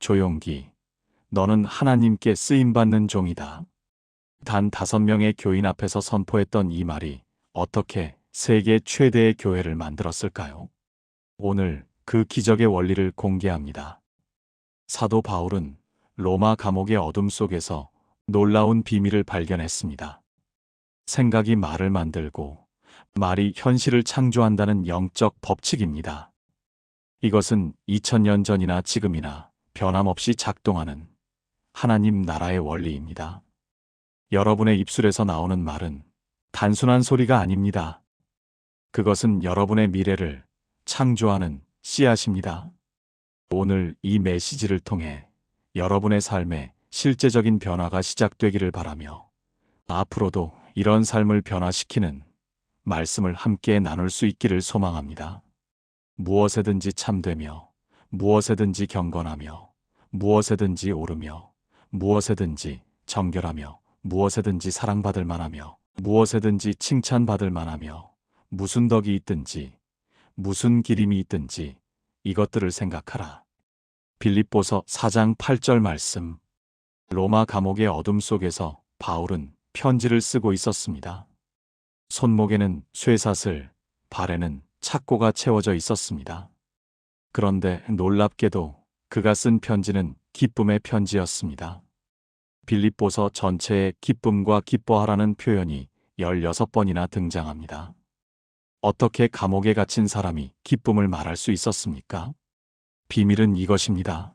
조용기, 너는 하나님께 쓰임받는 종이다. 단 5명의 교인 앞에서 선포했던 이 말이 어떻게 세계 최대의 교회를 만들었을까요? 오늘 그 기적의 원리를 공개합니다. 사도 바울은 로마 감옥의 어둠 속에서 놀라운 비밀을 발견했습니다. 생각이 말을 만들고 말이 현실을 창조한다는 영적 법칙입니다. 이것은 2000년 전이나 지금이나 변함없이 작동하는 하나님 나라의 원리입니다. 여러분의 입술에서 나오는 말은 단순한 소리가 아닙니다. 그것은 여러분의 미래를 창조하는 씨앗입니다. 오늘 이 메시지를 통해 여러분의 삶에 실제적인 변화가 시작되기를 바라며 앞으로도 이런 삶을 변화시키는 말씀을 함께 나눌 수 있기를 소망합니다. 무엇에든지 참되며 무엇에든지 경건하며 무엇에든지 오르며 무엇에든지 정결하며 무엇에든지 사랑받을 만하며 무엇에든지 칭찬받을 만하며 무슨 덕이 있든지 무슨 기림이 있든지 이것들을 생각하라. 빌립보서 4장 8절 말씀. 로마 감옥의 어둠 속에서 바울은 편지를 쓰고 있었습니다. 손목에는 쇠사슬, 발에는 착고가 채워져 있었습니다. 그런데 놀랍게도 그가 쓴 편지는 기쁨의 편지였습니다. 빌립보서 전체에 기쁨과 기뻐하라는 표현이 16번이나 등장합니다. 어떻게 감옥에 갇힌 사람이 기쁨을 말할 수 있었습니까? 비밀은 이것입니다.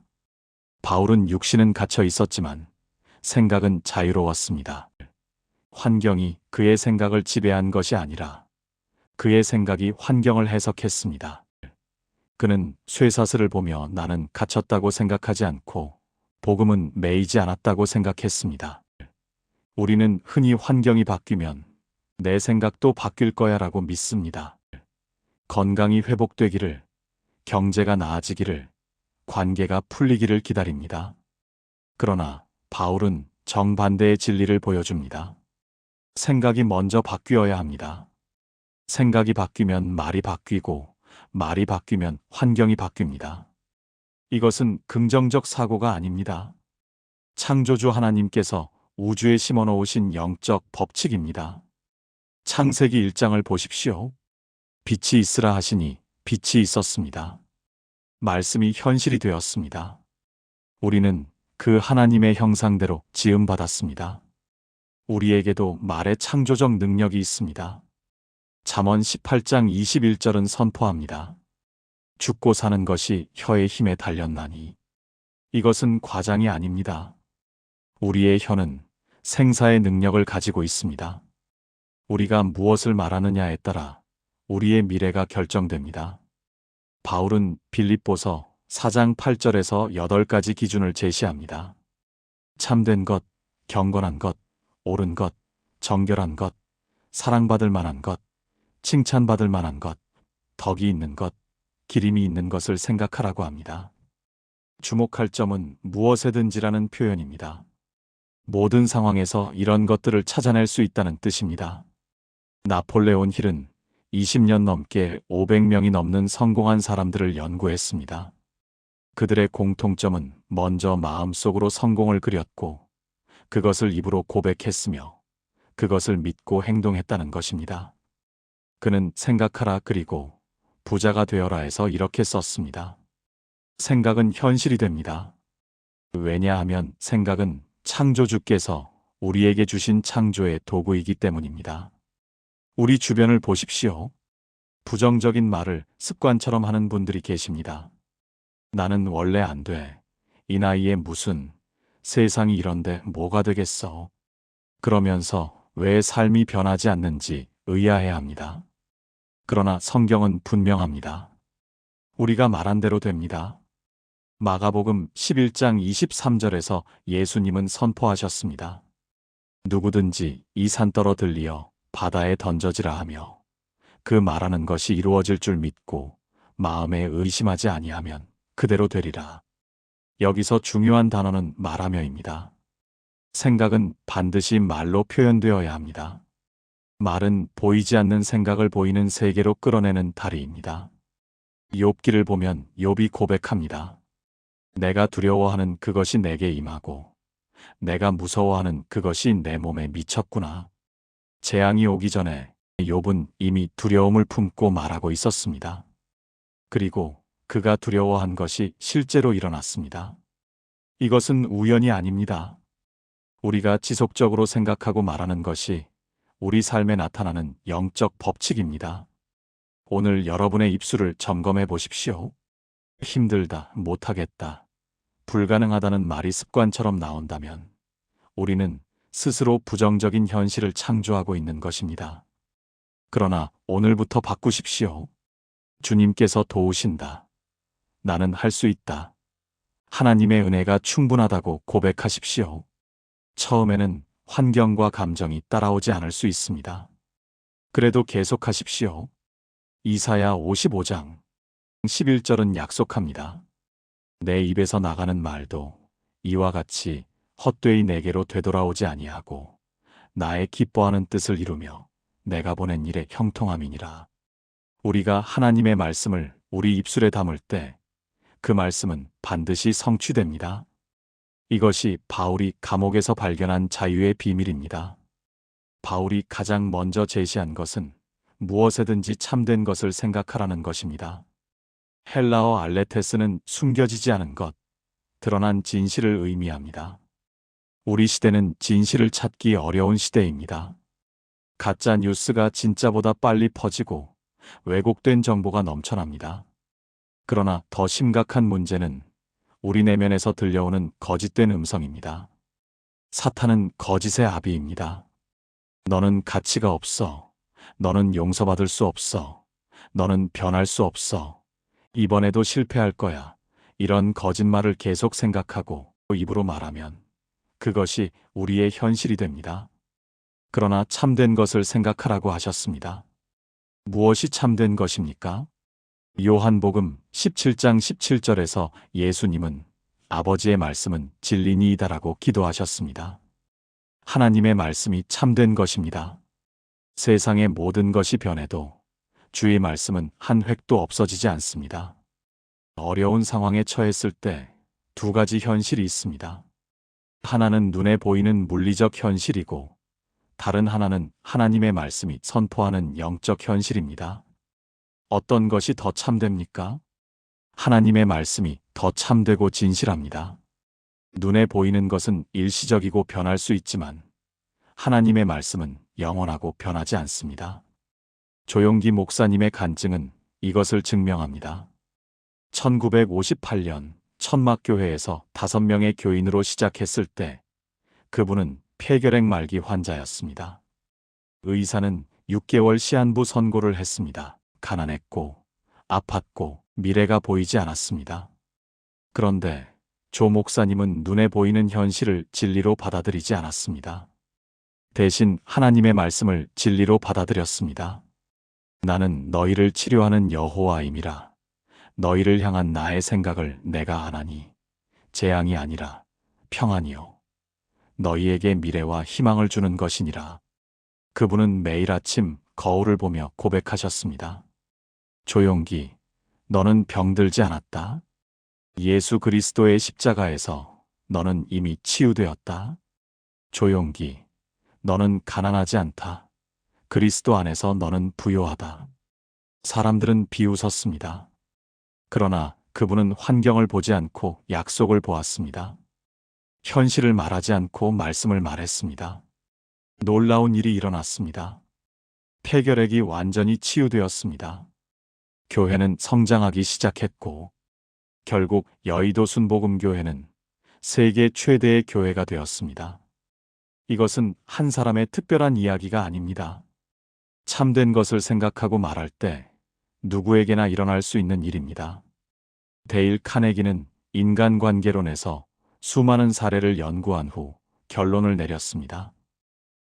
바울은 육신은 갇혀 있었지만 생각은 자유로웠습니다. 환경이 그의 생각을 지배한 것이 아니라 그의 생각이 환경을 해석했습니다. 그는 쇠사슬을 보며 나는 갇혔다고 생각하지 않고 복음은 매이지 않았다고 생각했습니다. 우리는 흔히 환경이 바뀌면 내 생각도 바뀔 거야 라고 믿습니다. 건강이 회복되기를, 경제가 나아지기를, 관계가 풀리기를 기다립니다. 그러나 바울은 정반대의 진리를 보여줍니다. 생각이 먼저 바뀌어야 합니다. 생각이 바뀌면 말이 바뀌고 말이 바뀌면 환경이 바뀝니다. 이것은 긍정적 사고가 아닙니다. 창조주 하나님께서 우주에 심어놓으신 영적 법칙입니다. 창세기 1장을 보십시오. 빛이 있으라 하시니 빛이 있었습니다. 말씀이 현실이 되었습니다. 우리는 그 하나님의 형상대로 지음받았습니다. 우리에게도 말의 창조적 능력이 있습니다. 잠언 18장 21절은 선포합니다. 죽고 사는 것이 혀의 힘에 달렸나니. 이것은 과장이 아닙니다. 우리의 혀는 생사의 능력을 가지고 있습니다. 우리가 무엇을 말하느냐에 따라 우리의 미래가 결정됩니다. 바울은 빌립보서 4장 8절에서 8가지 기준을 제시합니다. 참된 것, 경건한 것, 옳은 것, 정결한 것, 사랑받을 만한 것, 칭찬받을 만한 것, 덕이 있는 것, 기림이 있는 것을 생각하라고 합니다. 주목할 점은 무엇에든지라는 표현입니다. 모든 상황에서 이런 것들을 찾아낼 수 있다는 뜻입니다. 나폴레온 힐은 20년 넘게 500명이 넘는 성공한 사람들을 연구했습니다. 그들의 공통점은 먼저 마음속으로 성공을 그렸고 그것을 입으로 고백했으며 그것을 믿고 행동했다는 것입니다. 그는 생각하라 그리고 부자가 되어라 해서 이렇게 썼습니다. 생각은 현실이 됩니다. 왜냐하면 생각은 창조주께서 우리에게 주신 창조의 도구이기 때문입니다. 우리 주변을 보십시오. 부정적인 말을 습관처럼 하는 분들이 계십니다. 나는 원래 안 돼. 이 나이에 무슨, 세상이 이런데 뭐가 되겠어. 그러면서 왜 삶이 변하지 않는지 의아해합니다. 그러나 성경은 분명합니다. 우리가 말한 대로 됩니다. 마가복음 11장 23절에서 예수님은 선포하셨습니다. 누구든지 이 산더러 들리어 바다에 던져지라 하며 그 말하는 것이 이루어질 줄 믿고 마음에 의심하지 아니하면 그대로 되리라. 여기서 중요한 단어는 말하며입니다. 생각은 반드시 말로 표현되어야 합니다. 말은 보이지 않는 생각을 보이는 세계로 끌어내는 다리입니다. 욥기를 보면 욥이 고백합니다. 내가 두려워하는 그것이 내게 임하고 내가 무서워하는 그것이 내 몸에 미쳤구나. 재앙이 오기 전에 욥은 이미 두려움을 품고 말하고 있었습니다. 그리고 그가 두려워한 것이 실제로 일어났습니다. 이것은 우연이 아닙니다. 우리가 지속적으로 생각하고 말하는 것이 우리 삶에 나타나는 영적 법칙입니다. 오늘 여러분의 입술을 점검해 보십시오. 힘들다, 못하겠다, 불가능하다는 말이 습관처럼 나온다면 우리는 스스로 부정적인 현실을 창조하고 있는 것입니다. 그러나 오늘부터 바꾸십시오. 주님께서 도우신다. 나는 할 수 있다. 하나님의 은혜가 충분하다고 고백하십시오. 처음에는 환경과 감정이 따라오지 않을 수 있습니다. 그래도 계속하십시오. 이사야 55장 11절은 약속합니다. 내 입에서 나가는 말도 이와 같이 헛되이 내게로 되돌아오지 아니하고 나의 기뻐하는 뜻을 이루며 내가 보낸 일에 형통함이니라. 우리가 하나님의 말씀을 우리 입술에 담을 때 그 말씀은 반드시 성취됩니다. 이것이 바울이 감옥에서 발견한 자유의 비밀입니다. 바울이 가장 먼저 제시한 것은 무엇에든지 참된 것을 생각하라는 것입니다. 헬라어 알레테스는 숨겨지지 않은 것, 드러난 진실을 의미합니다. 우리 시대는 진실을 찾기 어려운 시대입니다. 가짜 뉴스가 진짜보다 빨리 퍼지고 왜곡된 정보가 넘쳐납니다. 그러나 더 심각한 문제는 우리 내면에서 들려오는 거짓된 음성입니다. 사탄은 거짓의 아비입니다. 너는 가치가 없어. 너는 용서받을 수 없어. 너는 변할 수 없어. 이번에도 실패할 거야. 이런 거짓말을 계속 생각하고 입으로 말하면 그것이 우리의 현실이 됩니다. 그러나 참된 것을 생각하라고 하셨습니다. 무엇이 참된 것입니까? 요한복음 17장 17절에서 예수님은 아버지의 말씀은 진리니이다라고 기도하셨습니다. 하나님의 말씀이 참된 것입니다. 세상의 모든 것이 변해도 주의 말씀은 한 획도 없어지지 않습니다. 어려운 상황에 처했을 때 두 가지 현실이 있습니다. 하나는 눈에 보이는 물리적 현실이고 다른 하나는 하나님의 말씀이 선포하는 영적 현실입니다. 어떤 것이 더 참됩니까? 하나님의 말씀이 더 참되고 진실합니다. 눈에 보이는 것은 일시적이고 변할 수 있지만 하나님의 말씀은 영원하고 변하지 않습니다. 조용기 목사님의 간증은 이것을 증명합니다. 1958년 천막교회에서 5명의 교인으로 시작했을 때 그분은 폐결핵 말기 환자였습니다. 의사는 6개월 시한부 선고를 했습니다. 가난했고 아팠고 미래가 보이지 않았습니다. 그런데 조 목사님은 눈에 보이는 현실을 진리로 받아들이지 않았습니다. 대신 하나님의 말씀을 진리로 받아들였습니다. 나는 너희를 치료하는 여호와임이라. 너희를 향한 나의 생각을 내가 아나니 재앙이 아니라 평안이요 너희에게 미래와 희망을 주는 것이니라. 그분은 매일 아침 거울을 보며 고백하셨습니다. 조용기, 너는 병들지 않았다. 예수 그리스도의 십자가에서 너는 이미 치유되었다. 조용기, 너는 가난하지 않다. 그리스도 안에서 너는 부요하다. 사람들은 비웃었습니다. 그러나 그분은 환경을 보지 않고 약속을 보았습니다. 현실을 말하지 않고 말씀을 말했습니다. 놀라운 일이 일어났습니다. 폐결핵이 완전히 치유되었습니다. 교회는 성장하기 시작했고 결국 여의도 순복음교회는 세계 최대의 교회가 되었습니다. 이것은 한 사람의 특별한 이야기가 아닙니다. 참된 것을 생각하고 말할 때 누구에게나 일어날 수 있는 일입니다. 데일 카네기는 인간관계론에서 수많은 사례를 연구한 후 결론을 내렸습니다.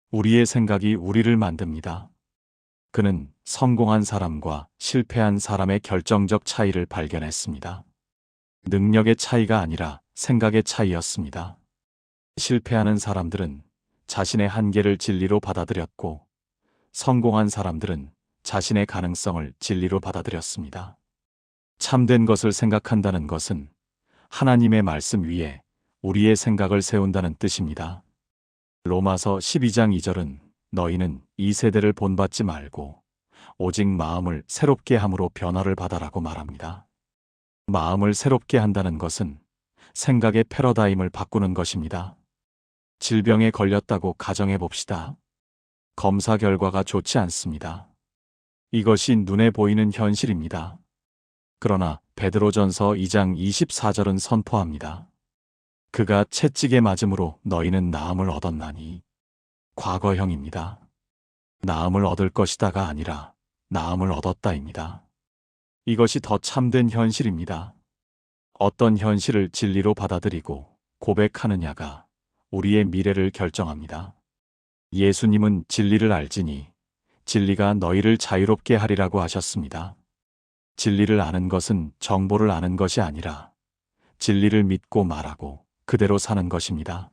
우리의 생각이 우리를 만듭니다. 그는 성공한 사람과 실패한 사람의 결정적 차이를 발견했습니다. 능력의 차이가 아니라 생각의 차이였습니다. 실패하는 사람들은 자신의 한계를 진리로 받아들였고 성공한 사람들은 자신의 가능성을 진리로 받아들였습니다. 참된 것을 생각한다는 것은 하나님의 말씀 위에 우리의 생각을 세운다는 뜻입니다. 로마서 12장 2절은 너희는 이 세대를 본받지 말고 오직 마음을 새롭게 함으로 변화를 받아라고 말합니다. 마음을 새롭게 한다는 것은 생각의 패러다임을 바꾸는 것입니다. 질병에 걸렸다고 가정해 봅시다. 검사 결과가 좋지 않습니다. 이것이 눈에 보이는 현실입니다. 그러나 베드로전서 2장 24절은 선포합니다. 그가 채찍에 맞음으로 너희는 나음을 얻었나니. 과거형입니다. 나음을 얻을 것이다가 아니라 나음을 얻었다입니다. 이것이 더 참된 현실입니다. 어떤 현실을 진리로 받아들이고 고백하느냐가 우리의 미래를 결정합니다. 예수님은 진리를 알지니 진리가 너희를 자유롭게 하리라고 하셨습니다. 진리를 아는 것은 정보를 아는 것이 아니라 진리를 믿고 말하고 그대로 사는 것입니다.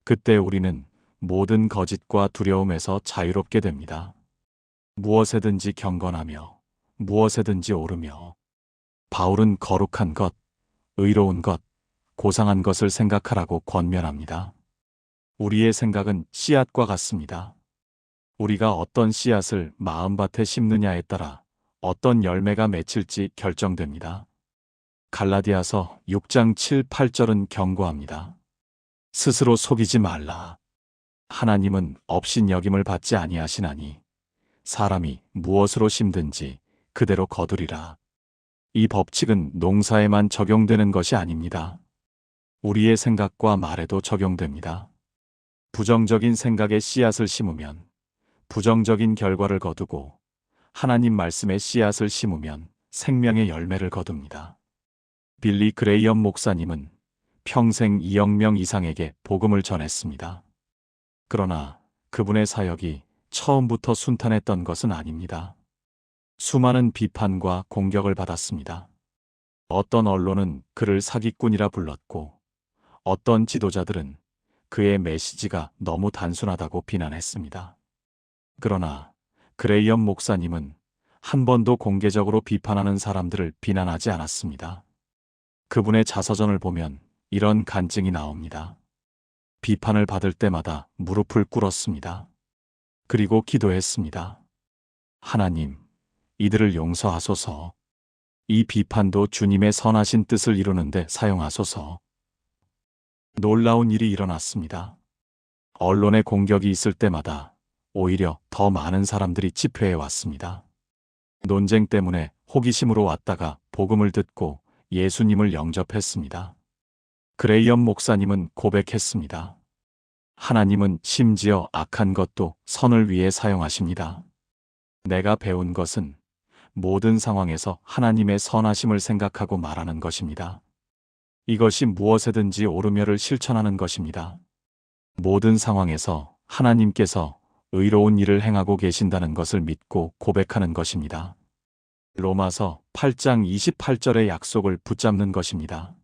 그때 우리는 모든 거짓과 두려움에서 자유롭게 됩니다. 무엇에든지 경건하며 무엇에든지 오르며. 바울은 거룩한 것, 의로운 것, 고상한 것을 생각하라고 권면합니다. 우리의 생각은 씨앗과 같습니다. 우리가 어떤 씨앗을 마음밭에 심느냐에 따라 어떤 열매가 맺힐지 결정됩니다. 갈라디아서 6장 7, 8절은 경고합니다. 스스로 속이지 말라. 하나님은 업신여김을 받지 아니하시나니 사람이 무엇으로 심든지 그대로 거두리라. 이 법칙은 농사에만 적용되는 것이 아닙니다. 우리의 생각과 말에도 적용됩니다. 부정적인 생각의 씨앗을 심으면 부정적인 결과를 거두고 하나님 말씀의 씨앗을 심으면 생명의 열매를 거둡니다. 빌리 그레이엄 목사님은 평생 2억 명 이상에게 복음을 전했습니다. 그러나 그분의 사역이 처음부터 순탄했던 것은 아닙니다. 수많은 비판과 공격을 받았습니다. 어떤 언론은 그를 사기꾼이라 불렀고 어떤 지도자들은 그의 메시지가 너무 단순하다고 비난했습니다. 그러나 그레이엄 목사님은 한 번도 공개적으로 비판하는 사람들을 비난하지 않았습니다. 그분의 자서전을 보면 이런 간증이 나옵니다. 비판을 받을 때마다 무릎을 꿇었습니다. 그리고 기도했습니다. 하나님, 이들을 용서하소서. 이 비판도 주님의 선하신 뜻을 이루는데 사용하소서. 놀라운 일이 일어났습니다. 언론의 공격이 있을 때마다 오히려 더 많은 사람들이 집회에 왔습니다. 논쟁 때문에 호기심으로 왔다가 복음을 듣고 예수님을 영접했습니다. 그레이엄 목사님은 고백했습니다. 하나님은 심지어 악한 것도 선을 위해 사용하십니다. 내가 배운 것은 모든 상황에서 하나님의 선하심을 생각하고 말하는 것입니다. 이것이 무엇에든지 오르며를 실천하는 것입니다. 모든 상황에서 하나님께서 의로운 일을 행하고 계신다는 것을 믿고 고백하는 것입니다. 로마서 8장 28절의 약속을 붙잡는 것입니다.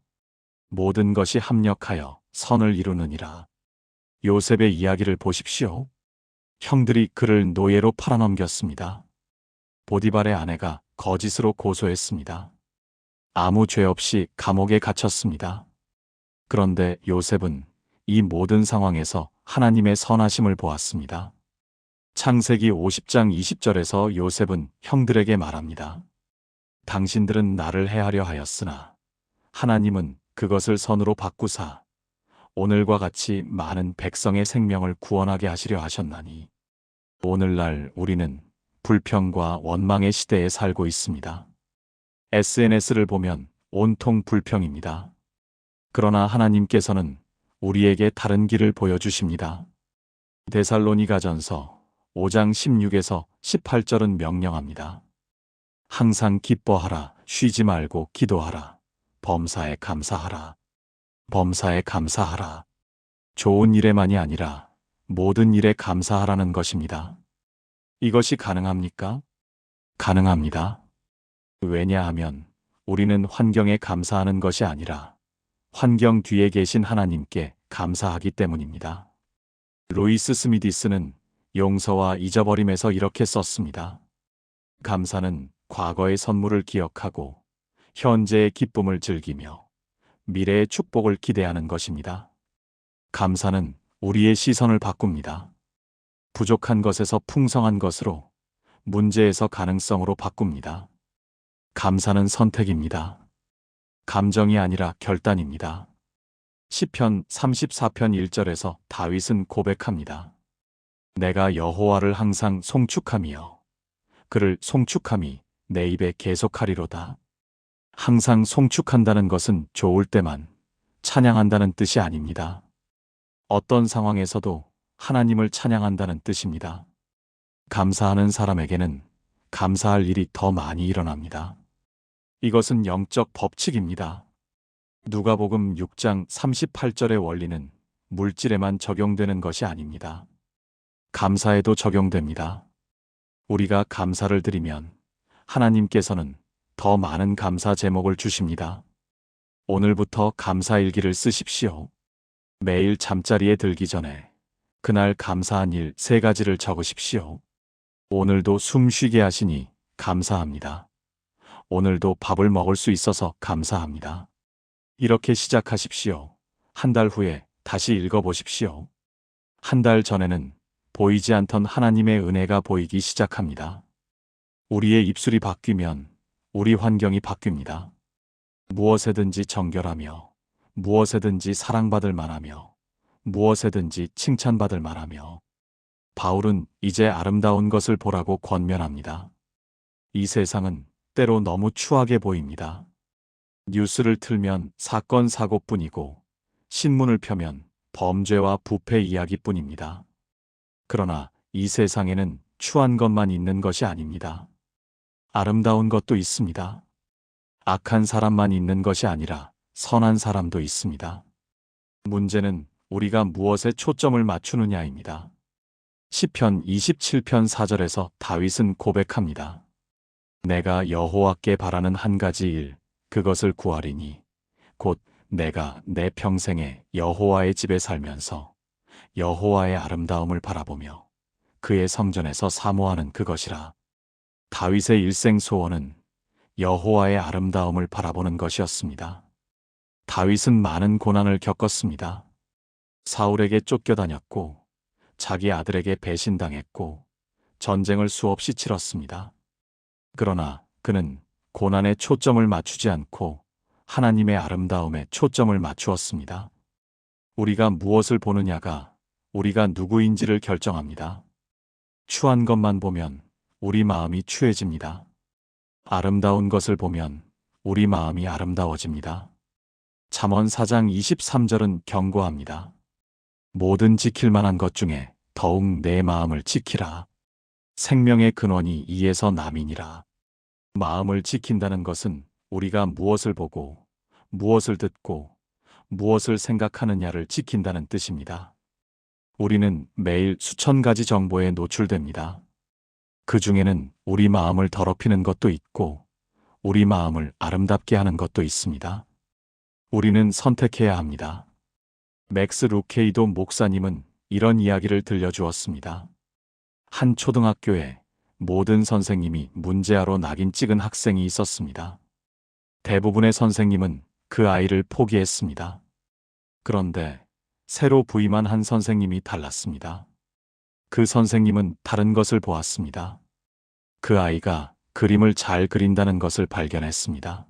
모든 것이 합력하여 선을 이루느니라. 요셉의 이야기를 보십시오. 형들이 그를 노예로 팔아넘겼습니다. 보디발의 아내가 거짓으로 고소했습니다. 아무 죄 없이 감옥에 갇혔습니다. 그런데 요셉은 이 모든 상황에서 하나님의 선하심을 보았습니다. 창세기 50장 20절에서 요셉은 형들에게 말합니다. 당신들은 나를 해하려 하였으나 하나님은 그것을 선으로 바꾸사 오늘과 같이 많은 백성의 생명을 구원하게 하시려 하셨나니 오늘날 우리는 불평과 원망의 시대에 살고 있습니다. SNS를 보면 온통 불평입니다. 그러나 하나님께서는 우리에게 다른 길을 보여주십니다. 데살로니가전서 5장 16에서 18절은 명령합니다. 항상 기뻐하라, 쉬지 말고 기도하라, 범사에 감사하라. 범사에 감사하라. 좋은 일에만이 아니라 모든 일에 감사하라는 것입니다. 이것이 가능합니까? 가능합니다. 왜냐하면 우리는 환경에 감사하는 것이 아니라 환경 뒤에 계신 하나님께 감사하기 때문입니다. 루이스 스미디스는 용서와 잊어버림에서 이렇게 썼습니다. 감사는 과거의 선물을 기억하고 현재의 기쁨을 즐기며 미래의 축복을 기대하는 것입니다. 감사는 우리의 시선을 바꿉니다. 부족한 것에서 풍성한 것으로, 문제에서 가능성으로 바꿉니다. 감사는 선택입니다. 감정이 아니라 결단입니다. 시편 34편 1절에서 다윗은 고백합니다. 내가 여호와를 항상 송축하며 그를 송축함이 내 입에 계속하리로다. 항상 송축한다는 것은 좋을 때만 찬양한다는 뜻이 아닙니다. 어떤 상황에서도 하나님을 찬양한다는 뜻입니다. 감사하는 사람에게는 감사할 일이 더 많이 일어납니다. 이것은 영적 법칙입니다. 누가복음 6장 38절의 원리는 물질에만 적용되는 것이 아닙니다. 감사에도 적용됩니다. 우리가 감사를 드리면 하나님께서는 더 많은 감사 제목을 주십니다. 오늘부터 감사일기를 쓰십시오. 매일 잠자리에 들기 전에 그날 감사한 일 3가지를 적으십시오. 오늘도 숨 쉬게 하시니 감사합니다. 오늘도 밥을 먹을 수 있어서 감사합니다. 이렇게 시작하십시오. 한 달 후에 다시 읽어보십시오. 한 달 전에는 보이지 않던 하나님의 은혜가 보이기 시작합니다. 우리의 입술이 바뀌면 우리 환경이 바뀝니다. 무엇에든지 정결하며, 무엇에든지 사랑받을 만하며, 무엇에든지 칭찬받을 만하며. 바울은 이제 아름다운 것을 보라고 권면합니다. 이 세상은 때로 너무 추하게 보입니다. 뉴스를 틀면 사건 사고뿐이고 신문을 펴면 범죄와 부패 이야기뿐입니다. 그러나 이 세상에는 추한 것만 있는 것이 아닙니다. 아름다운 것도 있습니다. 악한 사람만 있는 것이 아니라 선한 사람도 있습니다. 문제는 우리가 무엇에 초점을 맞추느냐입니다. 시편 27편 4절에서 다윗은 고백합니다. 내가 여호와께 바라는 한 가지 일, 그것을 구하리니 곧 내가 내 평생에 여호와의 집에 살면서 여호와의 아름다움을 바라보며 그의 성전에서 사모하는 그것이라. 다윗의 일생 소원은 여호와의 아름다움을 바라보는 것이었습니다. 다윗은 많은 고난을 겪었습니다. 사울에게 쫓겨다녔고 자기 아들에게 배신당했고 전쟁을 수없이 치렀습니다. 그러나 그는 고난에 초점을 맞추지 않고 하나님의 아름다움에 초점을 맞추었습니다. 우리가 무엇을 보느냐가 우리가 누구인지를 결정합니다. 추한 것만 보면 우리 마음이 추해집니다. 아름다운 것을 보면 우리 마음이 아름다워집니다. 잠언 4장 23절은 경고합니다. 모든 지킬 만한 것 중에 더욱 내 마음을 지키라. 생명의 근원이 이에서 남이니라. 마음을 지킨다는 것은 우리가 무엇을 보고, 무엇을 듣고, 무엇을 생각하느냐를 지킨다는 뜻입니다. 우리는 매일 수천 가지 정보에 노출됩니다. 그 중에는 우리 마음을 더럽히는 것도 있고, 우리 마음을 아름답게 하는 것도 있습니다. 우리는 선택해야 합니다. 맥스 루케이도 목사님은 이런 이야기를 들려주었습니다. 한 초등학교에 모든 선생님이 문제아로 낙인 찍은 학생이 있었습니다. 대부분의 선생님은 그 아이를 포기했습니다. 그런데 새로 부임한 한 선생님이 달랐습니다. 그 선생님은 다른 것을 보았습니다. 그 아이가 그림을 잘 그린다는 것을 발견했습니다.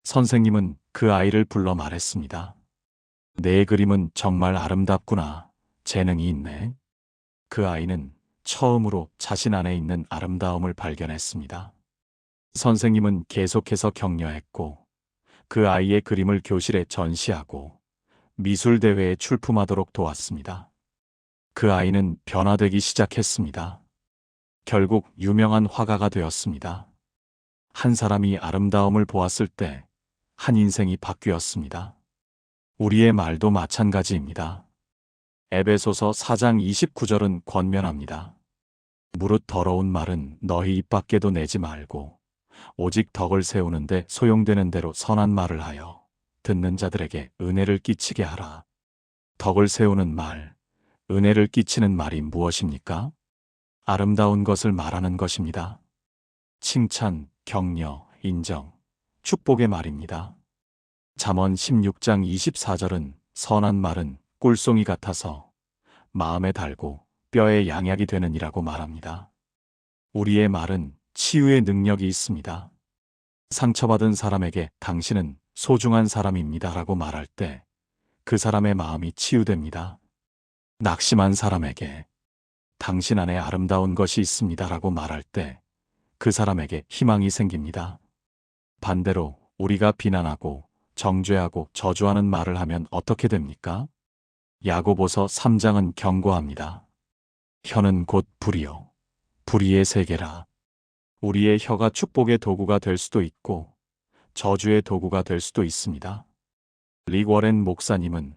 선생님은 그 아이를 불러 말했습니다. 내 그림은 정말 아름답구나. 재능이 있네. 그 아이는 처음으로 자신 안에 있는 아름다움을 발견했습니다. 선생님은 계속해서 격려했고 그 아이의 그림을 교실에 전시하고 미술대회에 출품하도록 도왔습니다. 그 아이는 변화되기 시작했습니다. 결국 유명한 화가가 되었습니다. 한 사람이 아름다움을 보았을 때 한 인생이 바뀌었습니다. 우리의 말도 마찬가지입니다. 에베소서 4장 29절은 권면합니다. 무릇 더러운 말은 너희 입 밖에도 내지 말고 오직 덕을 세우는데 소용되는 대로 선한 말을 하여 듣는 자들에게 은혜를 끼치게 하라. 덕을 세우는 말, 은혜를 끼치는 말이 무엇입니까? 아름다운 것을 말하는 것입니다. 칭찬, 격려, 인정, 축복의 말입니다. 잠언 16장 24절은 선한 말은 꿀송이 같아서 마음에 달고 뼈에 양약이 되느니라고 말합니다. 우리의 말은 치유의 능력이 있습니다. 상처받은 사람에게 당신은 소중한 사람입니다 라고 말할 때 그 사람의 마음이 치유됩니다. 낙심한 사람에게 당신 안에 아름다운 것이 있습니다 라고 말할 때 그 사람에게 희망이 생깁니다. 반대로 우리가 비난하고 정죄하고 저주하는 말을 하면 어떻게 됩니까? 야고보서 3장은 경고합니다. 혀는 곧 불이요 불의의 세계라. 우리의 혀가 축복의 도구가 될 수도 있고 저주의 도구가 될 수도 있습니다. 릭 워렌 목사님은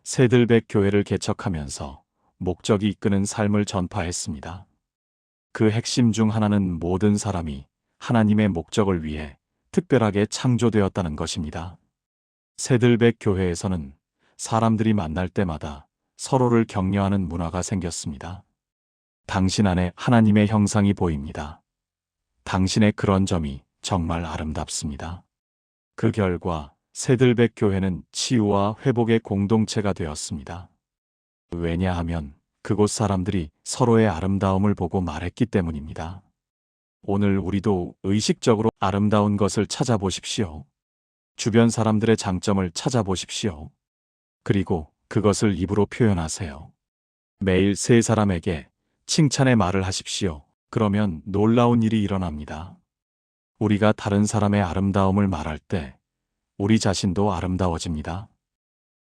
새들백 교회를 개척하면서 목적이 이끄는 삶을 전파했습니다. 그 핵심 중 하나는 모든 사람이 하나님의 목적을 위해 특별하게 창조되었다는 것입니다. 새들백 교회에서는 사람들이 만날 때마다 서로를 격려하는 문화가 생겼습니다. 당신 안에 하나님의 형상이 보입니다. 당신의 그런 점이 정말 아름답습니다. 그 결과 새들백 교회는 치유와 회복의 공동체가 되었습니다. 왜냐하면 그곳 사람들이 서로의 아름다움을 보고 말했기 때문입니다. 오늘 우리도 의식적으로 아름다운 것을 찾아보십시오. 주변 사람들의 장점을 찾아보십시오. 그리고 그것을 입으로 표현하세요. 매일 세 사람에게 칭찬의 말을 하십시오. 그러면 놀라운 일이 일어납니다. 우리가 다른 사람의 아름다움을 말할 때 우리 자신도 아름다워집니다.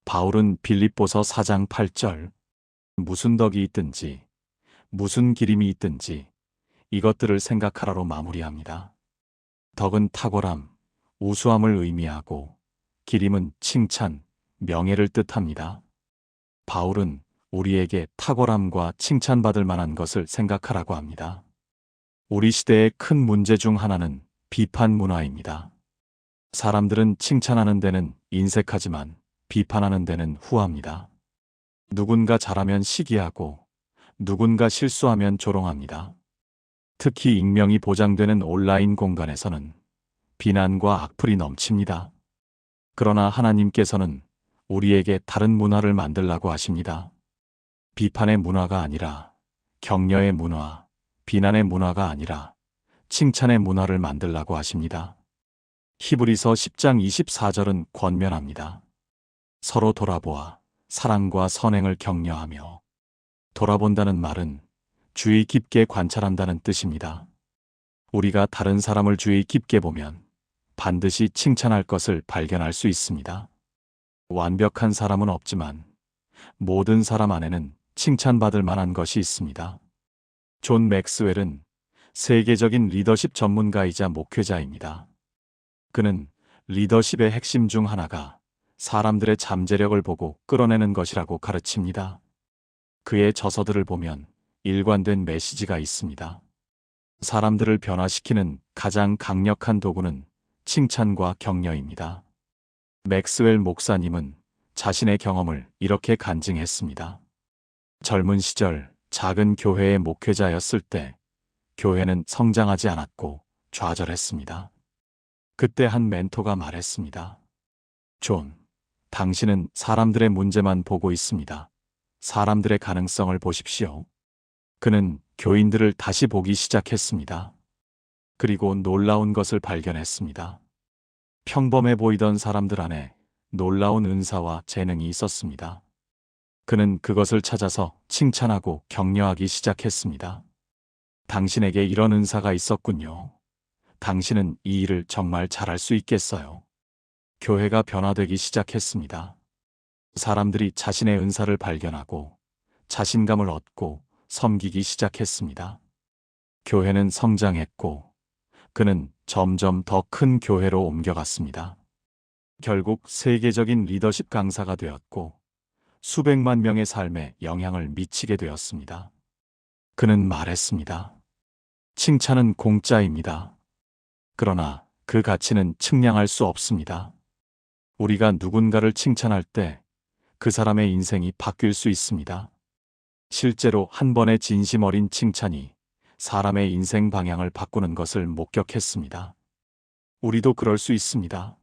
바울은 빌립보서 4장 8절 무슨 덕이 있든지 무슨 기림이 있든지 이것들을 생각하라로 마무리합니다. 덕은 탁월함, 우수함을 의미하고 기림은 칭찬, 명예를 뜻합니다. 바울은 우리에게 탁월함과 칭찬받을 만한 것을 생각하라고 합니다. 우리 시대의 큰 문제 중 하나는 비판 문화입니다. 사람들은 칭찬하는 데는 인색하지만 비판하는 데는 후합니다. 누군가 잘하면 시기하고 누군가 실수하면 조롱합니다. 특히 익명이 보장되는 온라인 공간에서는 비난과 악플이 넘칩니다. 그러나 하나님께서는 우리에게 다른 문화를 만들라고 하십니다. 비판의 문화가 아니라 격려의 문화, 비난의 문화가 아니라 칭찬의 문화를 만들라고 하십니다. 히브리서 10장 24절은 권면합니다. 서로 돌아보아 사랑과 선행을 격려하며 돌아본다는 말은 주의 깊게 관찰한다는 뜻입니다. 우리가 다른 사람을 주의 깊게 보면 반드시 칭찬할 것을 발견할 수 있습니다. 완벽한 사람은 없지만 모든 사람 안에는 칭찬받을 만한 것이 있습니다. 존 맥스웰은 세계적인 리더십 전문가이자 목회자입니다. 그는 리더십의 핵심 중 하나가 사람들의 잠재력을 보고 끌어내는 것이라고 가르칩니다. 그의 저서들을 보면 일관된 메시지가 있습니다. 사람들을 변화시키는 가장 강력한 도구는 칭찬과 격려입니다. 맥스웰 목사님은 자신의 경험을 이렇게 간증했습니다. 젊은 시절 작은 교회의 목회자였을 때 교회는 성장하지 않았고 좌절했습니다. 그때 한 멘토가 말했습니다. 존, 당신은 사람들의 문제만 보고 있습니다. 사람들의 가능성을 보십시오. 그는 교인들을 다시 보기 시작했습니다. 그리고 놀라운 것을 발견했습니다. 평범해 보이던 사람들 안에 놀라운 은사와 재능이 있었습니다. 그는 그것을 찾아서 칭찬하고 격려하기 시작했습니다. 당신에게 이런 은사가 있었군요. 당신은 이 일을 정말 잘할 수 있겠어요. 교회가 변화되기 시작했습니다. 사람들이 자신의 은사를 발견하고 자신감을 얻고 섬기기 시작했습니다. 교회는 성장했고 그는 점점 더 큰 교회로 옮겨갔습니다. 결국 세계적인 리더십 강사가 되었고 수백만 명의 삶에 영향을 미치게 되었습니다. 그는 말했습니다. 칭찬은 공짜입니다. 그러나 그 가치는 측량할 수 없습니다. 우리가 누군가를 칭찬할 때 그 사람의 인생이 바뀔 수 있습니다. 실제로 한 번의 진심 어린 칭찬이 사람의 인생 방향을 바꾸는 것을 목격했습니다. 우리도 그럴 수 있습니다.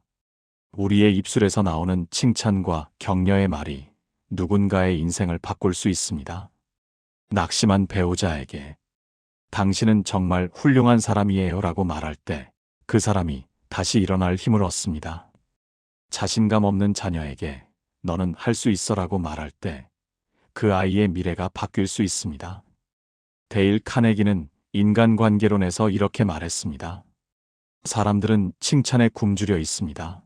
우리의 입술에서 나오는 칭찬과 격려의 말이 누군가의 인생을 바꿀 수 있습니다. 낙심한 배우자에게 당신은 정말 훌륭한 사람이에요 라고 말할 때 그 사람이 다시 일어날 힘을 얻습니다. 자신감 없는 자녀에게 너는 할 수 있어 라고 말할 때 그 아이의 미래가 바뀔 수 있습니다. 데일 카네기는 인간관계론에서 이렇게 말했습니다. 사람들은 칭찬에 굶주려 있습니다.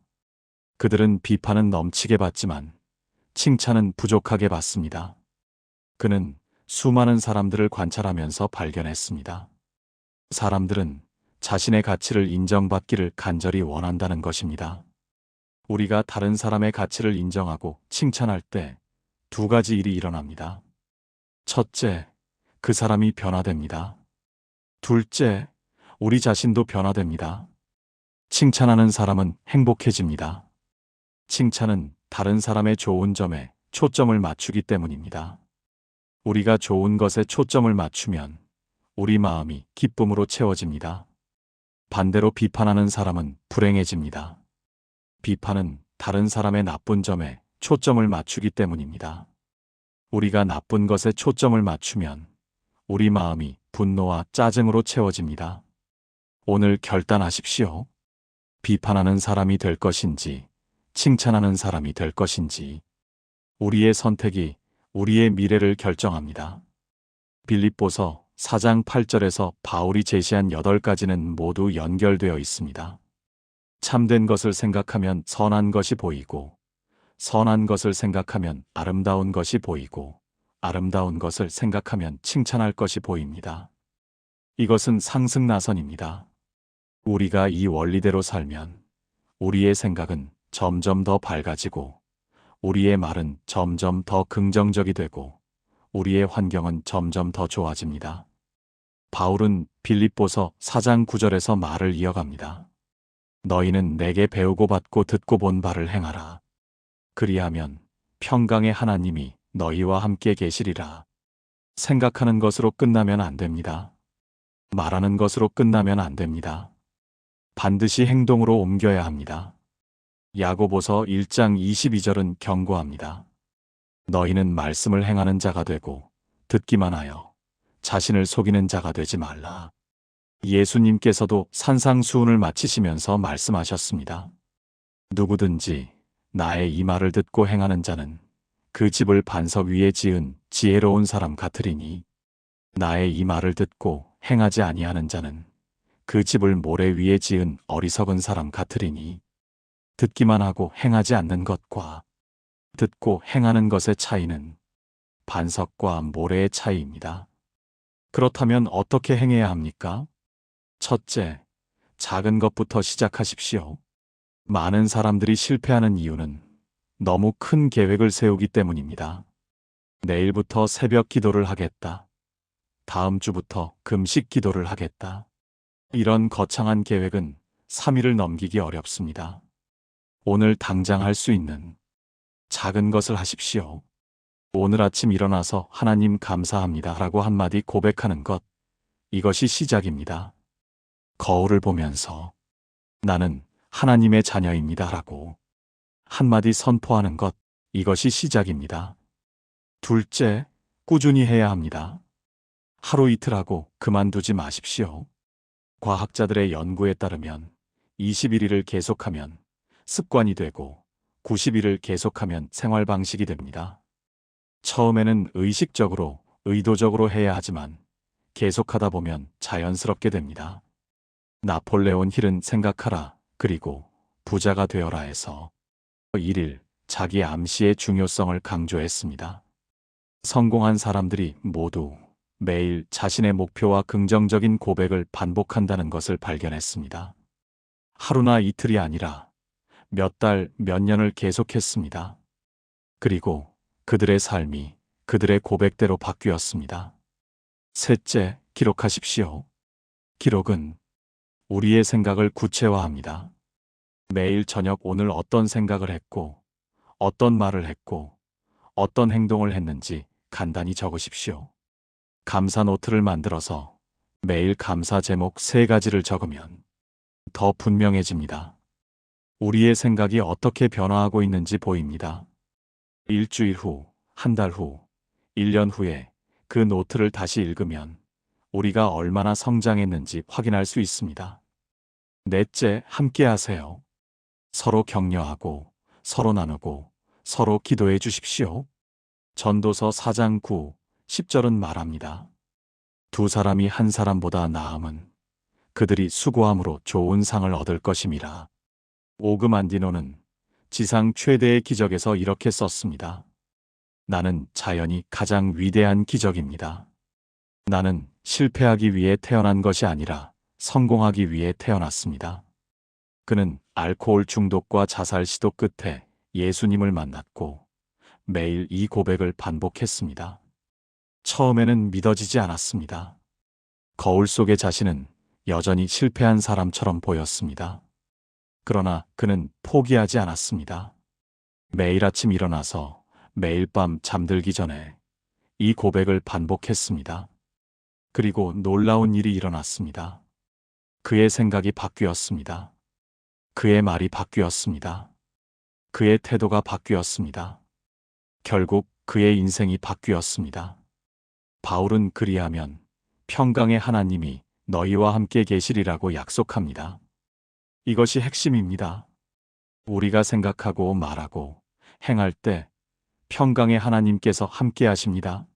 그들은 비판은 넘치게 받지만 칭찬은 부족하게 받습니다. 그는 수많은 사람들을 관찰하면서 발견했습니다. 사람들은 자신의 가치를 인정받기를 간절히 원한다는 것입니다. 우리가 다른 사람의 가치를 인정하고 칭찬할 때 두 가지 일이 일어납니다. 첫째, 그 사람이 변화됩니다. 둘째, 우리 자신도 변화됩니다. 칭찬하는 사람은 행복해집니다. 칭찬은 다른 사람의 좋은 점에 초점을 맞추기 때문입니다. 우리가 좋은 것에 초점을 맞추면 우리 마음이 기쁨으로 채워집니다. 반대로 비판하는 사람은 불행해집니다. 비판은 다른 사람의 나쁜 점에 초점을 맞추기 때문입니다. 우리가 나쁜 것에 초점을 맞추면 우리 마음이 분노와 짜증으로 채워집니다. 오늘 결단하십시오. 비판하는 사람이 될 것인지, 칭찬하는 사람이 될 것인지. 우리의 선택이 우리의 미래를 결정합니다. 빌립보서 4장 8절에서 바울이 제시한 8가지는 모두 연결되어 있습니다. 참된 것을 생각하면 선한 것이 보이고, 선한 것을 생각하면 아름다운 것이 보이고, 아름다운 것을 생각하면 칭찬할 것이 보입니다. 이것은 상승나선입니다. 우리가 이 원리대로 살면 우리의 생각은 점점 더 밝아지고, 우리의 말은 점점 더 긍정적이 되고, 우리의 환경은 점점 더 좋아집니다. 바울은 빌립보서 4장 9절에서 말을 이어갑니다. 너희는 내게 배우고 받고 듣고 본 바를 행하라. 그리하면 평강의 하나님이 너희와 함께 계시리라. 생각하는 것으로 끝나면 안 됩니다. 말하는 것으로 끝나면 안 됩니다. 반드시 행동으로 옮겨야 합니다. 야고보서 1장 22절은 경고합니다. 너희는 말씀을 행하는 자가 되고 듣기만 하여 자신을 속이는 자가 되지 말라. 예수님께서도 산상수훈을 마치시면서 말씀하셨습니다. 누구든지 나의 이 말을 듣고 행하는 자는 그 집을 반석 위에 지은 지혜로운 사람 같으리니, 나의 이 말을 듣고 행하지 아니하는 자는 그 집을 모래 위에 지은 어리석은 사람 같으리니, 듣기만 하고 행하지 않는 것과 듣고 행하는 것의 차이는 반석과 모래의 차이입니다. 그렇다면 어떻게 행해야 합니까? 첫째, 작은 것부터 시작하십시오. 많은 사람들이 실패하는 이유는 너무 큰 계획을 세우기 때문입니다. 내일부터 새벽 기도를 하겠다. 다음 주부터 금식 기도를 하겠다. 이런 거창한 계획은 3일을 넘기기 어렵습니다. 오늘 당장 할 수 있는 작은 것을 하십시오. 오늘 아침 일어나서 하나님 감사합니다 라고 한마디 고백하는 것, 이것이 시작입니다. 거울을 보면서 나는 하나님의 자녀입니다 라고 한마디 선포하는 것, 이것이 시작입니다. 둘째, 꾸준히 해야 합니다. 하루 이틀 하고 그만두지 마십시오. 과학자들의 연구에 따르면 21일을 계속하면 습관이 되고 90일을 계속하면 생활 방식이 됩니다. 처음에는 의식적으로, 의도적으로 해야 하지만 계속하다 보면 자연스럽게 됩니다. 나폴레온 힐은 생각하라, 그리고 부자가 되어라 해서 1일 자기 암시의 중요성을 강조했습니다. 성공한 사람들이 모두 매일 자신의 목표와 긍정적인 고백을 반복한다는 것을 발견했습니다. 하루나 이틀이 아니라 몇 달, 몇 년을 계속했습니다. 그리고 그들의 삶이 그들의 고백대로 바뀌었습니다. 셋째, 기록하십시오. 기록은 우리의 생각을 구체화합니다. 매일 저녁 오늘 어떤 생각을 했고, 어떤 말을 했고, 어떤 행동을 했는지 간단히 적으십시오. 감사 노트를 만들어서 매일 감사 제목 3가지를 적으면 더 분명해집니다. 우리의 생각이 어떻게 변화하고 있는지 보입니다. 일주일 후, 한 달 후, 1년 후에 그 노트를 다시 읽으면 우리가 얼마나 성장했는지 확인할 수 있습니다. 넷째, 함께 하세요. 서로 격려하고, 서로 나누고, 서로 기도해 주십시오. 전도서 4장 9, 10절은 말합니다. 두 사람이 한 사람보다 나음은 그들이 수고함으로 좋은 상을 얻을 것임이라. 오금 안디노는 지상 최대의 기적에서 이렇게 썼습니다. 나는 자연이 가장 위대한 기적입니다. 나는 실패하기 위해 태어난 것이 아니라 성공하기 위해 태어났습니다. 그는 알코올 중독과 자살 시도 끝에 예수님을 만났고 매일 이 고백을 반복했습니다. 처음에는 믿어지지 않았습니다. 거울 속의 자신은 여전히 실패한 사람처럼 보였습니다. 그러나 그는 포기하지 않았습니다. 매일 아침 일어나서 매일 밤 잠들기 전에 이 고백을 반복했습니다. 그리고 놀라운 일이 일어났습니다. 그의 생각이 바뀌었습니다. 그의 말이 바뀌었습니다. 그의 태도가 바뀌었습니다. 결국 그의 인생이 바뀌었습니다. 바울은 그리하면 평강의 하나님이 너희와 함께 계시리라고 약속합니다. 이것이 핵심입니다. 우리가 생각하고 말하고 행할 때 평강의 하나님께서 함께 하십니다.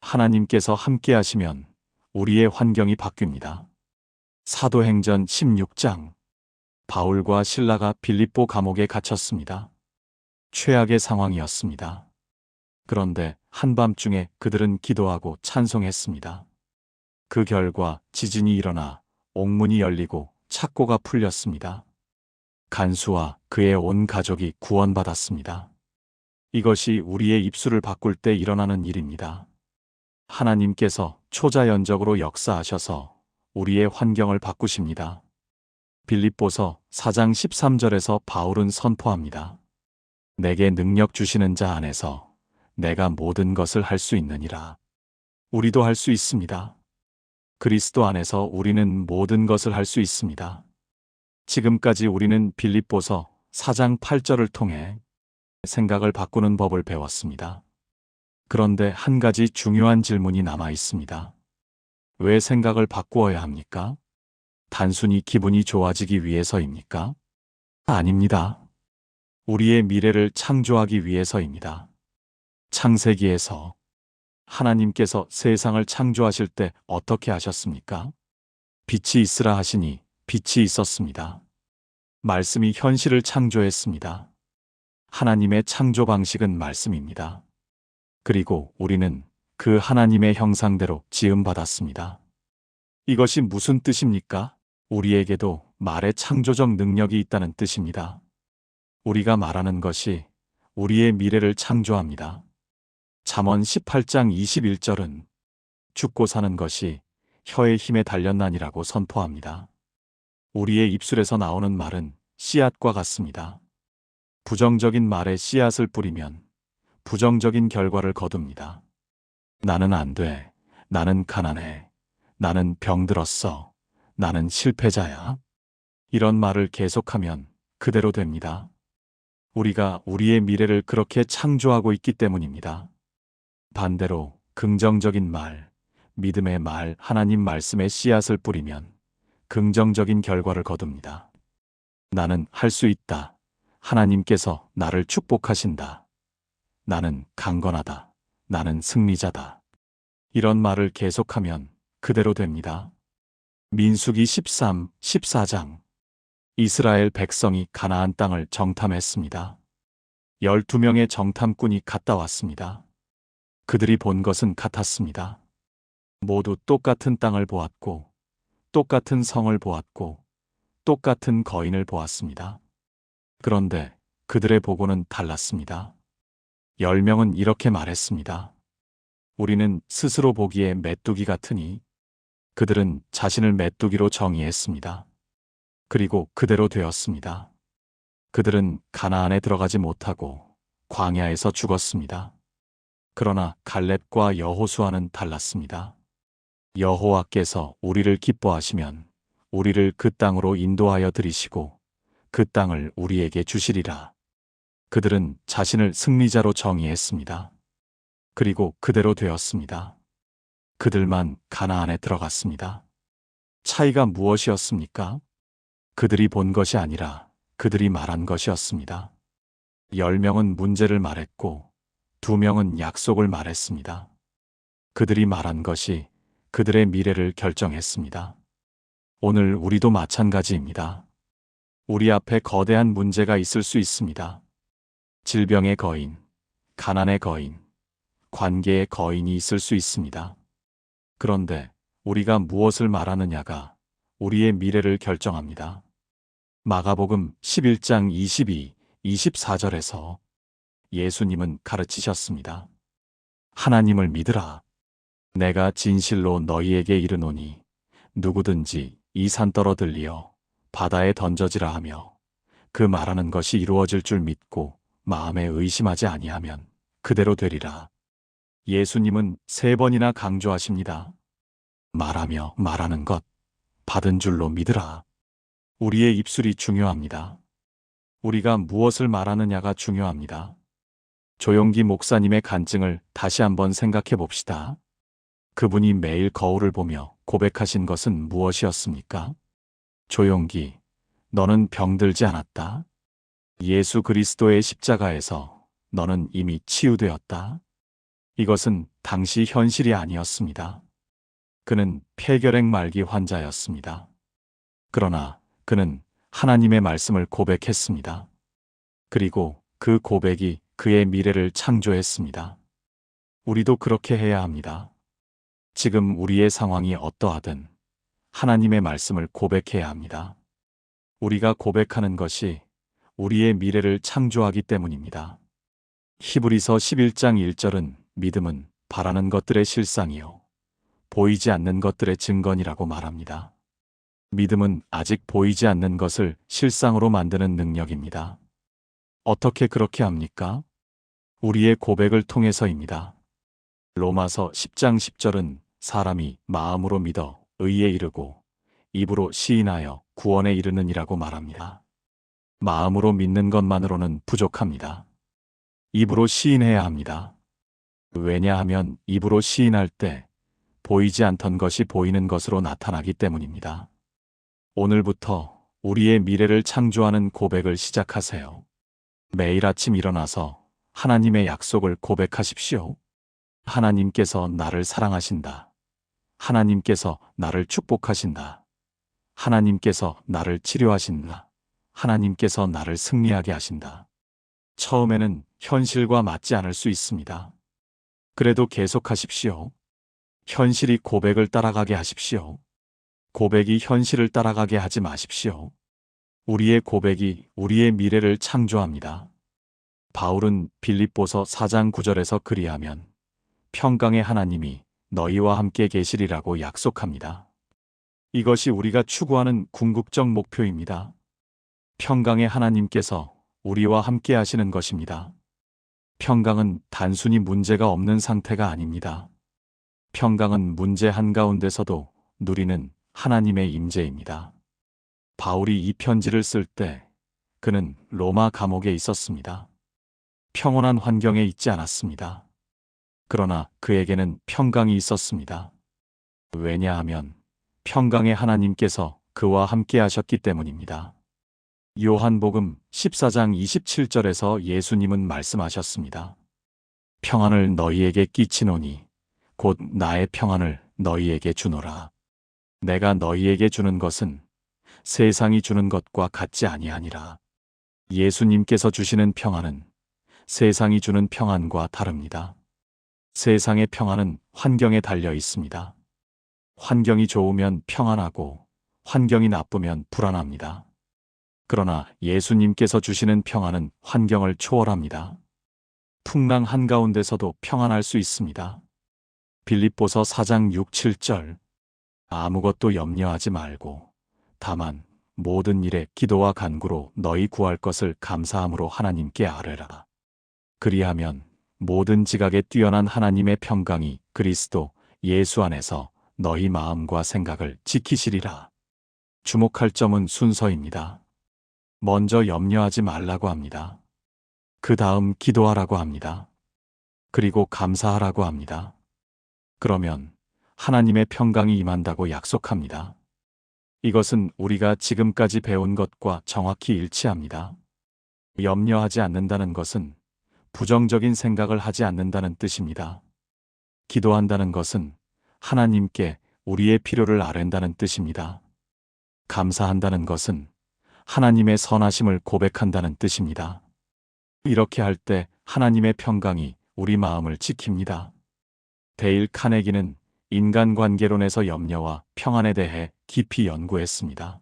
하나님께서 함께 하시면 우리의 환경이 바뀝니다. 사도행전 16장. 바울과 실라가 빌립보 감옥에 갇혔습니다. 최악의 상황이었습니다. 그런데 한밤중에 그들은 기도하고 찬송했습니다. 그 결과 지진이 일어나 옥문이 열리고 착고가 풀렸습니다. 간수와 그의 온 가족이 구원받았습니다. 이것이 우리의 입술을 바꿀 때 일어나는 일입니다. 하나님께서 초자연적으로 역사하셔서 우리의 환경을 바꾸십니다. 빌립보서 4장 13절에서 바울은 선포합니다. 내게 능력 주시는 자 안에서 내가 모든 것을 할 수 있느니라. 우리도 할 수 있습니다. 그리스도 안에서 우리는 모든 것을 할 수 있습니다. 지금까지 우리는 빌립보서 4장 8절을 통해 생각을 바꾸는 법을 배웠습니다. 그런데 한 가지 중요한 질문이 남아 있습니다. 왜 생각을 바꾸어야 합니까? 단순히 기분이 좋아지기 위해서입니까? 아닙니다. 우리의 미래를 창조하기 위해서입니다. 창세기에서 하나님께서 세상을 창조하실 때 어떻게 하셨습니까? 빛이 있으라 하시니 빛이 있었습니다. 말씀이 현실을 창조했습니다. 하나님의 창조 방식은 말씀입니다. 그리고 우리는 그 하나님의 형상대로 지음받았습니다. 이것이 무슨 뜻입니까? 우리에게도 말의 창조적 능력이 있다는 뜻입니다. 우리가 말하는 것이 우리의 미래를 창조합니다. 잠언 18장 21절은 죽고 사는 것이 혀의 힘에 달렸나니라고 선포합니다. 우리의 입술에서 나오는 말은 씨앗과 같습니다. 부정적인 말에 씨앗을 뿌리면 부정적인 결과를 거둡니다. 나는 안 돼. 나는 가난해. 나는 병들었어. 나는 실패자야. 이런 말을 계속하면 그대로 됩니다. 우리가 우리의 미래를 그렇게 창조하고 있기 때문입니다. 반대로 긍정적인 말, 믿음의 말, 하나님 말씀의 씨앗을 뿌리면 긍정적인 결과를 거둡니다. 나는 할 수 있다. 하나님께서 나를 축복하신다. 나는 강건하다. 나는 승리자다. 이런 말을 계속하면 그대로 됩니다. 민수기 13, 14장. 이스라엘 백성이 가나안 땅을 정탐했습니다. 12명의 정탐꾼이 갔다 왔습니다. 그들이 본 것은 같았습니다. 모두 똑같은 땅을 보았고, 똑같은 성을 보았고, 똑같은 거인을 보았습니다. 그런데 그들의 보고는 달랐습니다. 10명은 이렇게 말했습니다. 우리는 스스로 보기에 메뚜기 같으니. 그들은 자신을 메뚜기로 정의했습니다. 그리고 그대로 되었습니다. 그들은 가나안에 들어가지 못하고 광야에서 죽었습니다. 그러나 갈렙과 여호수아는 달랐습니다. 여호와께서 우리를 기뻐하시면 우리를 그 땅으로 인도하여 들이시고 그 땅을 우리에게 주시리라. 그들은 자신을 승리자로 정의했습니다. 그리고 그대로 되었습니다. 그들만 가나안에 들어갔습니다. 차이가 무엇이었습니까? 그들이 본 것이 아니라 그들이 말한 것이었습니다. 10명은 문제를 말했고 2명은 약속을 말했습니다. 그들이 말한 것이 그들의 미래를 결정했습니다. 오늘 우리도 마찬가지입니다. 우리 앞에 거대한 문제가 있을 수 있습니다. 질병의 거인, 가난의 거인, 관계의 거인이 있을 수 있습니다. 그런데 우리가 무엇을 말하느냐가 우리의 미래를 결정합니다. 마가복음 11장 22, 24절에서 예수님은 가르치셨습니다. 하나님을 믿으라. 내가 진실로 너희에게 이르노니 누구든지 이 산 떨어들리어 바다에 던져지라 하며 그 말하는 것이 이루어질 줄 믿고 마음에 의심하지 아니하면 그대로 되리라. 예수님은 3번이나 강조하십니다. 말하며 말하는 것, 받은 줄로 믿으라. 우리의 입술이 중요합니다. 우리가 무엇을 말하느냐가 중요합니다. 조용기 목사님의 간증을 다시 한번 생각해 봅시다. 그분이 매일 거울을 보며 고백하신 것은 무엇이었습니까? 조용기, 너는 병들지 않았다. 예수 그리스도의 십자가에서 너는 이미 치유되었다. 이것은 당시 현실이 아니었습니다. 그는 폐결핵 말기 환자였습니다. 그러나 그는 하나님의 말씀을 고백했습니다. 그리고 그 고백이 그의 미래를 창조했습니다. 우리도 그렇게 해야 합니다. 지금 우리의 상황이 어떠하든 하나님의 말씀을 고백해야 합니다. 우리가 고백하는 것이 우리의 미래를 창조하기 때문입니다. 히브리서 11장 1절은 믿음은 바라는 것들의 실상이요 보이지 않는 것들의 증거니라고 말합니다. 믿음은 아직 보이지 않는 것을 실상으로 만드는 능력입니다. 어떻게 그렇게 합니까? 우리의 고백을 통해서입니다. 로마서 10장 10절은 사람이 마음으로 믿어 의에 이르고 입으로 시인하여 구원에 이르느니라고 말합니다. 마음으로 믿는 것만으로는 부족합니다. 입으로 시인해야 합니다. 왜냐하면 입으로 시인할 때 보이지 않던 것이 보이는 것으로 나타나기 때문입니다. 오늘부터 우리의 미래를 창조하는 고백을 시작하세요. 매일 아침 일어나서 하나님의 약속을 고백하십시오. 하나님께서 나를 사랑하신다. 하나님께서 나를 축복하신다. 하나님께서 나를 치료하신다. 하나님께서 나를 승리하게 하신다. 처음에는 현실과 맞지 않을 수 있습니다. 그래도 계속하십시오. 현실이 고백을 따라가게 하십시오. 고백이 현실을 따라가게 하지 마십시오. 우리의 고백이 우리의 미래를 창조합니다. 바울은 빌립보서 4장 9절에서 그리하면 평강의 하나님이 너희와 함께 계시리라고 약속합니다. 이것이 우리가 추구하는 궁극적 목표입니다. 평강의 하나님께서 우리와 함께 하시는 것입니다. 평강은 단순히 문제가 없는 상태가 아닙니다. 평강은 문제 한가운데서도 누리는 하나님의 임재입니다. 바울이 이 편지를 쓸 때 그는 로마 감옥에 있었습니다. 평온한 환경에 있지 않았습니다. 그러나 그에게는 평강이 있었습니다. 왜냐하면 평강의 하나님께서 그와 함께 하셨기 때문입니다. 요한복음 14장 27절에서 예수님은 말씀하셨습니다. 평안을 너희에게 끼치노니 곧 나의 평안을 너희에게 주노라. 내가 너희에게 주는 것은 세상이 주는 것과 같지 아니하니라. 예수님께서 주시는 평안은 세상이 주는 평안과 다릅니다. 세상의 평안은 환경에 달려 있습니다. 환경이 좋으면 평안하고 환경이 나쁘면 불안합니다. 그러나 예수님께서 주시는 평안은 환경을 초월합니다. 풍랑 한가운데서도 평안할 수 있습니다. 빌립보서 4장 6, 7절 아무것도 염려하지 말고 다만 모든 일에 기도와 간구로 너희 구할 것을 감사함으로 하나님께 아뢰라. 그리하면 모든 지각에 뛰어난 하나님의 평강이 그리스도 예수 안에서 너희 마음과 생각을 지키시리라. 주목할 점은 순서입니다. 먼저 염려하지 말라고 합니다. 그 다음 기도하라고 합니다. 그리고 감사하라고 합니다. 그러면 하나님의 평강이 임한다고 약속합니다. 이것은 우리가 지금까지 배운 것과 정확히 일치합니다. 염려하지 않는다는 것은 부정적인 생각을 하지 않는다는 뜻입니다. 기도한다는 것은 하나님께 우리의 필요를 아랜다는 뜻입니다. 감사한다는 것은 하나님의 선하심을 고백한다는 뜻입니다. 이렇게 할 때 하나님의 평강이 우리 마음을 지킵니다. 데일 카네기는 인간관계론에서 염려와 평안에 대해 깊이 연구했습니다.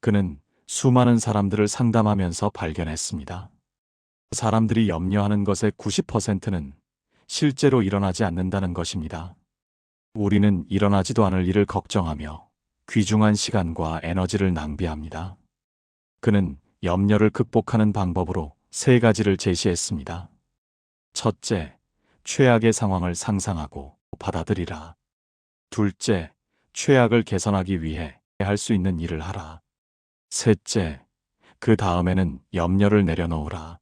그는 수많은 사람들을 상담하면서 발견했습니다. 사람들이 염려하는 것의 90%는 실제로 일어나지 않는다는 것입니다. 우리는 일어나지도 않을 일을 걱정하며 귀중한 시간과 에너지를 낭비합니다. 그는 염려를 극복하는 방법으로 3가지를 제시했습니다. 첫째, 최악의 상황을 상상하고 받아들이라. 둘째, 최악을 개선하기 위해 할 수 있는 일을 하라. 셋째, 그 다음에는 염려를 내려놓으라.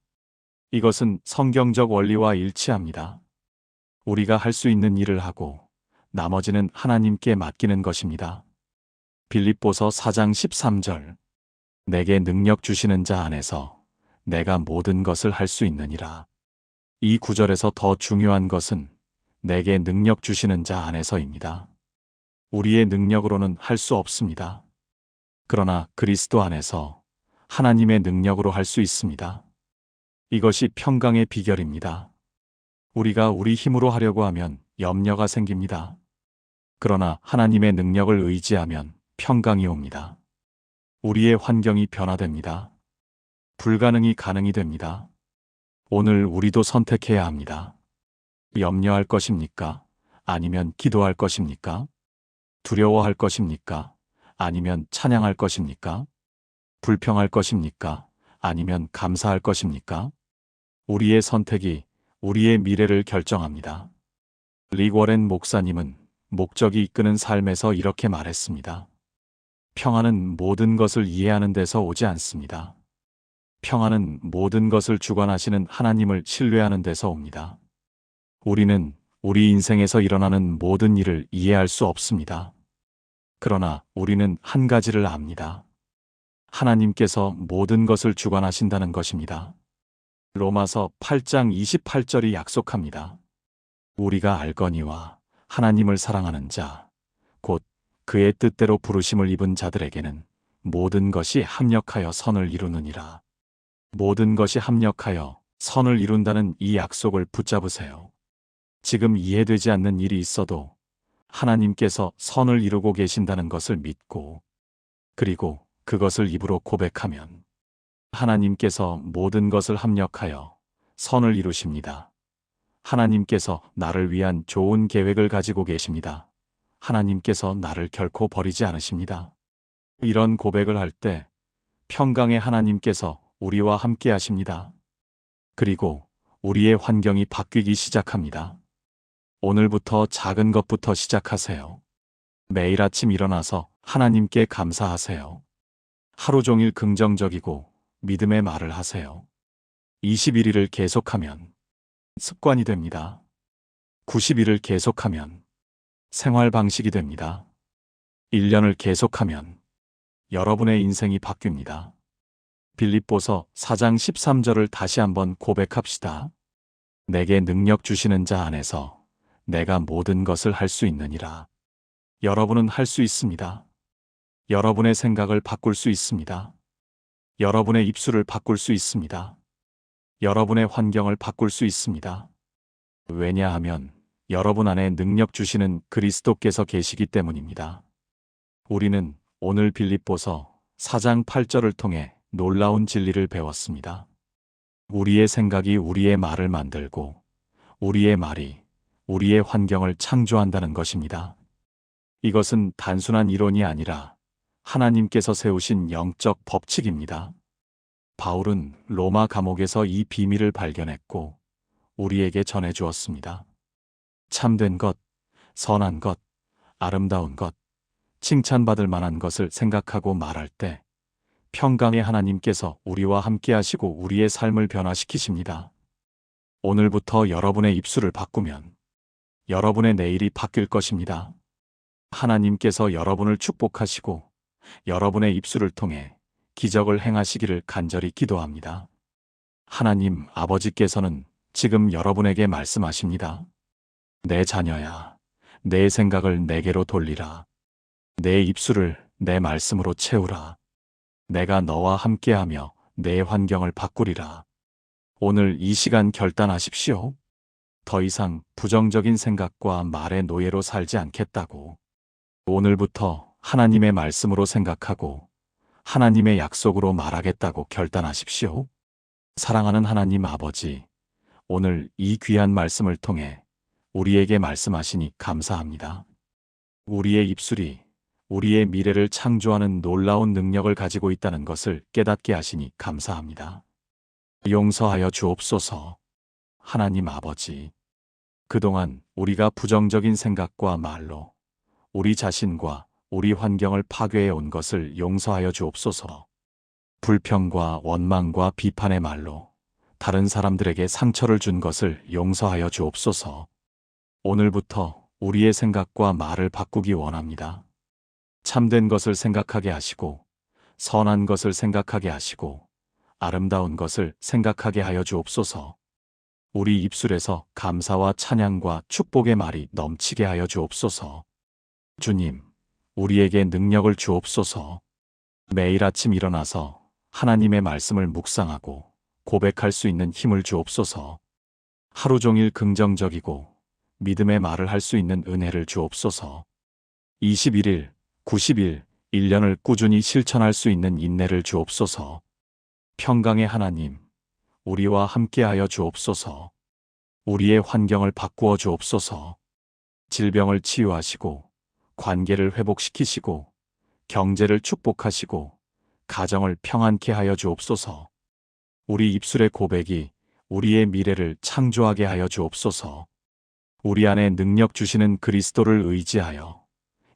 이것은 성경적 원리와 일치합니다. 우리가 할 수 있는 일을 하고 나머지는 하나님께 맡기는 것입니다. 빌립보서 4장 13절. 내게 능력 주시는 자 안에서 내가 모든 것을 할 수 있느니라. 이 구절에서 더 중요한 것은 내게 능력 주시는 자 안에서입니다. 우리의 능력으로는 할 수 없습니다. 그러나 그리스도 안에서 하나님의 능력으로 할 수 있습니다. 이것이 평강의 비결입니다. 우리가 우리 힘으로 하려고 하면 염려가 생깁니다. 그러나 하나님의 능력을 의지하면 평강이 옵니다. 우리의 환경이 변화됩니다. 불가능이 가능이 됩니다. 오늘 우리도 선택해야 합니다. 염려할 것입니까? 아니면 기도할 것입니까? 두려워할 것입니까? 아니면 찬양할 것입니까? 불평할 것입니까? 아니면 감사할 것입니까? 우리의 선택이 우리의 미래를 결정합니다. 릭 워렌 목사님은 목적이 이끄는 삶에서 이렇게 말했습니다. 평안은 모든 것을 이해하는 데서 오지 않습니다. 평안은 모든 것을 주관하시는 하나님을 신뢰하는 데서 옵니다. 우리는 우리 인생에서 일어나는 모든 일을 이해할 수 없습니다. 그러나 우리는 한 가지를 압니다. 하나님께서 모든 것을 주관하신다는 것입니다. 로마서 8장 28절이 약속합니다. 우리가 알거니와 하나님을 사랑하는 자, 곧 그의 뜻대로 부르심을 입은 자들에게는 모든 것이 합력하여 선을 이루느니라. 모든 것이 합력하여 선을 이룬다는 이 약속을 붙잡으세요. 지금 이해되지 않는 일이 있어도 하나님께서 선을 이루고 계신다는 것을 믿고 그리고 그것을 입으로 고백하면 하나님께서 모든 것을 합력하여 선을 이루십니다. 하나님께서 나를 위한 좋은 계획을 가지고 계십니다. 하나님께서 나를 결코 버리지 않으십니다. 이런 고백을 할 때 평강의 하나님께서 우리와 함께 하십니다. 그리고 우리의 환경이 바뀌기 시작합니다. 오늘부터 작은 것부터 시작하세요. 매일 아침 일어나서 하나님께 감사하세요. 하루 종일 긍정적이고 믿음의 말을 하세요. 21일을 계속하면 습관이 됩니다. 90일을 계속하면 생활 방식이 됩니다. 1년을 계속하면 여러분의 인생이 바뀝니다. 빌립보서 4장 13절을 다시 한번 고백합시다. 내게 능력 주시는 자 안에서 내가 모든 것을 할 수 있느니라. 여러분은 할 수 있습니다. 여러분의 생각을 바꿀 수 있습니다. 여러분의 입술을 바꿀 수 있습니다. 여러분의 환경을 바꿀 수 있습니다. 왜냐하면 여러분 안에 능력 주시는 그리스도께서 계시기 때문입니다. 우리는 오늘 빌립보서 4장 8절을 통해 놀라운 진리를 배웠습니다. 우리의 생각이 우리의 말을 만들고 우리의 말이 우리의 환경을 창조한다는 것입니다. 이것은 단순한 이론이 아니라 하나님께서 세우신 영적 법칙입니다. 바울은 로마 감옥에서 이 비밀을 발견했고 우리에게 전해주었습니다. 참된 것, 선한 것, 아름다운 것, 칭찬받을 만한 것을 생각하고 말할 때 평강의 하나님께서 우리와 함께 하시고 우리의 삶을 변화시키십니다. 오늘부터 여러분의 입술을 바꾸면 여러분의 내일이 바뀔 것입니다. 하나님께서 여러분을 축복하시고 여러분의 입술을 통해 기적을 행하시기를 간절히 기도합니다. 하나님 아버지께서는 지금 여러분에게 말씀하십니다. 내 자녀야, 내 생각을 내게로 돌리라. 내 입술을 내 말씀으로 채우라. 내가 너와 함께하며 내 환경을 바꾸리라. 오늘 이 시간 결단하십시오. 더 이상 부정적인 생각과 말의 노예로 살지 않겠다고. 오늘부터 하나님의 말씀으로 생각하고 하나님의 약속으로 말하겠다고 결단하십시오. 사랑하는 하나님 아버지, 오늘 이 귀한 말씀을 통해 우리에게 말씀하시니 감사합니다. 우리의 입술이 우리의 미래를 창조하는 놀라운 능력을 가지고 있다는 것을 깨닫게 하시니 감사합니다. 용서하여 주옵소서. 하나님 아버지, 그동안 우리가 부정적인 생각과 말로 우리 자신과 우리 환경을 파괴해 온 것을 용서하여 주옵소서. 불평과 원망과 비판의 말로 다른 사람들에게 상처를 준 것을 용서하여 주옵소서. 오늘부터 우리의 생각과 말을 바꾸기 원합니다. 참된 것을 생각하게 하시고 선한 것을 생각하게 하시고 아름다운 것을 생각하게 하여 주옵소서. 우리 입술에서 감사와 찬양과 축복의 말이 넘치게 하여 주옵소서. 주님, 우리에게 능력을 주옵소서. 매일 아침 일어나서 하나님의 말씀을 묵상하고 고백할 수 있는 힘을 주옵소서. 하루 종일 긍정적이고 믿음의 말을 할 수 있는 은혜를 주옵소서. 21일, 90일, 1년을 꾸준히 실천할 수 있는 인내를 주옵소서. 평강의 하나님, 우리와 함께하여 주옵소서. 우리의 환경을 바꾸어 주옵소서. 질병을 치유하시고 관계를 회복시키시고 경제를 축복하시고 가정을 평안케 하여 주옵소서. 우리 입술의 고백이 우리의 미래를 창조하게 하여 주옵소서. 우리 안에 능력 주시는 그리스도를 의지하여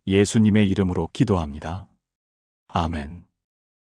예수님의 이름으로 기도합니다. 아멘.